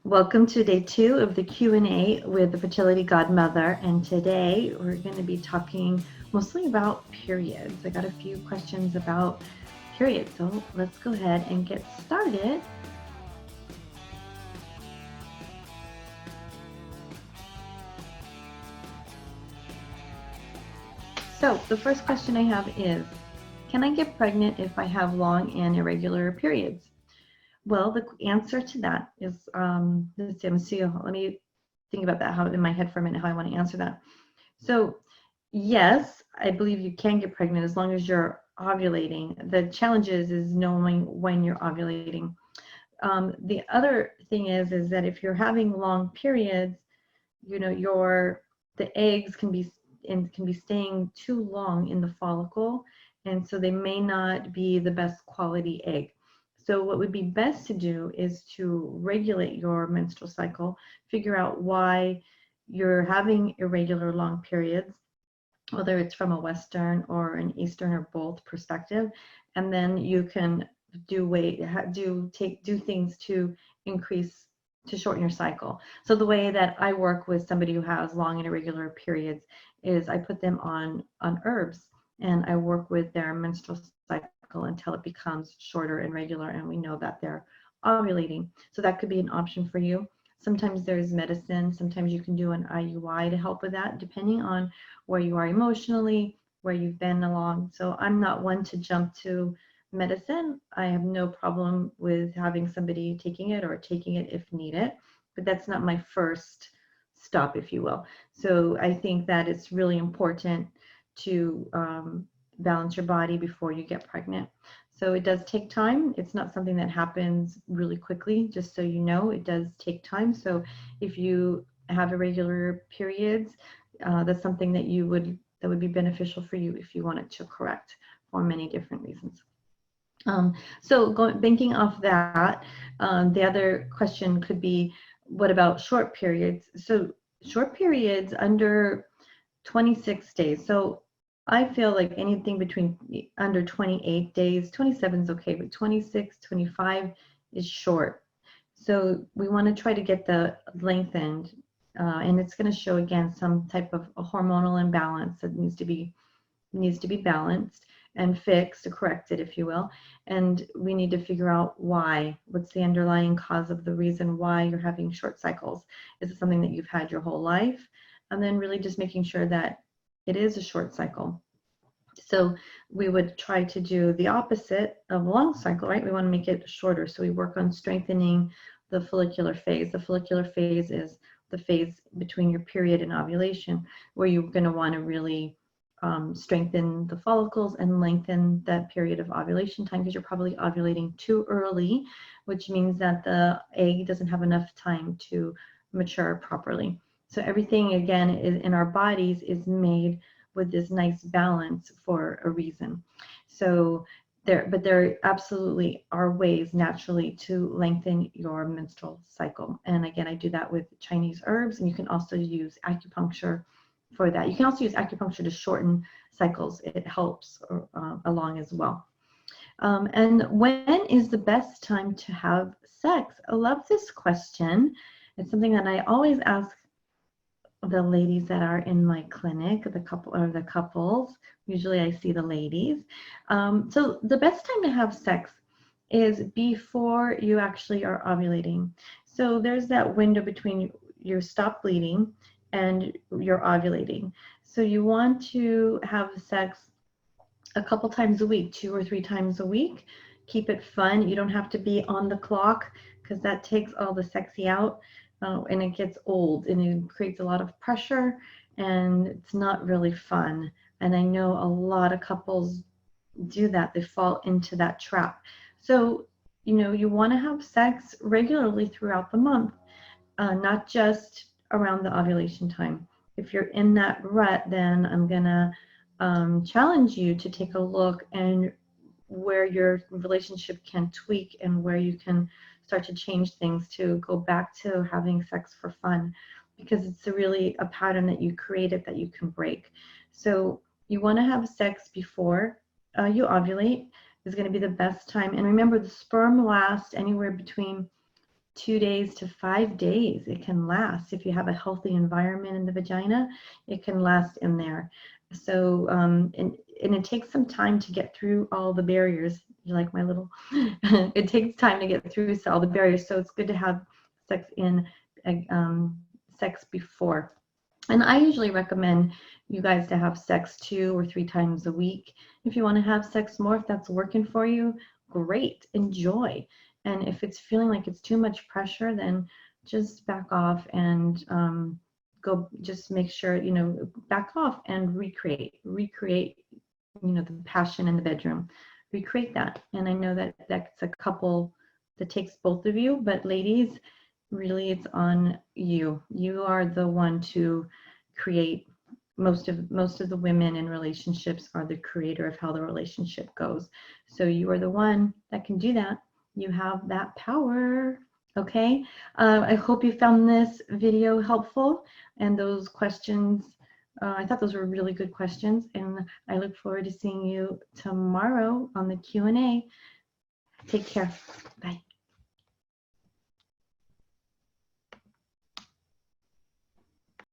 Welcome to day 2 of the Q&A with the Fertility Godmother, and today we're going to be talking mostly about periods. I got a few questions about periods, so let's go ahead and get started. So the first question I have is, can I get pregnant if I have long and irregular periods? Well, the answer to that is, let me think about that, how in my head for a minute, how I want to answer that. So yes, I believe you can get pregnant as long as you're ovulating. The challenge is knowing when you're ovulating. The other thing is that if you're having long periods, you know, the eggs can be staying too long in the follicle, and so they may not be the best quality egg. So what would be best to do is to regulate your menstrual cycle, figure out why you're having irregular long periods, whether it's from a Western or an Eastern or both perspective, and then you can do things to shorten your cycle. So the way that I work with somebody who has long and irregular periods is I put them on herbs, and I work with their menstrual cycle until it becomes shorter and regular, and we know that they're ovulating. So that could be an option for you. Sometimes there's medicine. Sometimes you can do an IUI to help with that, depending on where you are emotionally, where you've been along. So I'm not one to jump to medicine. I have no problem with having somebody taking it or taking it if needed, but that's not my first stop, if you will. So I think that it's really important to balance your body before you get pregnant. So it does take time. It's not something that happens really quickly, just so you know. It does take time. So if you have irregular periods, that's something that would be beneficial for you if you wanted to correct for many different reasons. Banking off that, the other question could be, what about short periods? So short periods under 26 days. So I feel like anything between under 28 days, 27 is okay, but 26, 25 is short. So we want to try to get the lengthened, and it's going to show again some type of a hormonal imbalance that needs to be balanced and fixed, or corrected, if you will. And we need to figure out why. What's the underlying cause of the reason why you're having short cycles? Is it something that you've had your whole life? And then really just making sure that it is a short cycle. So we would try to do the opposite of a long cycle, right? We want to make it shorter. So we work on strengthening the follicular phase. The follicular phase is the phase between your period and ovulation, where you're going to want to really strengthen the follicles and lengthen that period of ovulation time, because you're probably ovulating too early, which means that the egg doesn't have enough time to mature properly. So everything, again, in our bodies is made with this nice balance for a reason. So there absolutely are ways naturally to lengthen your menstrual cycle. And again, I do that with Chinese herbs, and you can also use acupuncture for that. You can also use acupuncture to shorten cycles. It helps along as well. And when is the best time to have sex? I love this question. It's something that I always ask the ladies that are in my clinic, the couples. Usually I see the ladies. So the best time to have sex is before you actually are ovulating. So there's that window between you stop bleeding and you're ovulating. So you want to have sex a couple times a week, 2 or 3 times a week. Keep it fun. You don't have to be on the clock, because that takes all the sexy out. And it gets old, and it creates a lot of pressure, and it's not really fun. And I know a lot of couples do that. They fall into that trap. So, you know, you want to have sex regularly throughout the month, not just around the ovulation time. If you're in that rut, then I'm going to challenge you to take a look and where your relationship can tweak and where you can start to change things to go back to having sex for fun, because it's really a pattern that you created that you can break. So you want to have sex before you ovulate is going to be the best time. And remember, the sperm lasts anywhere between 2 days to 5 days it can last. If you have a healthy environment in the vagina, it can last in there. So and it takes some time to get through all the barriers. You like my little it takes time to get through all the barriers, so it's good to have sex sex before. And I usually recommend you guys to have sex 2 or 3 times a week. If you want to have sex more, if that's working for you, great, enjoy. And if it's feeling like it's too much pressure, then just back off and go, just make sure, back off and recreate, the passion in the bedroom. Recreate that. And I know that that's a couple that takes both of you, but ladies, really it's on you. You are the one to create. Most of the women in relationships are the creator of how the relationship goes. So you are the one that can do that. You have that power. Okay. I hope you found this video helpful, and those questions, I thought those were really good questions, and I look forward to seeing you tomorrow on the Q&A. Take care. Bye.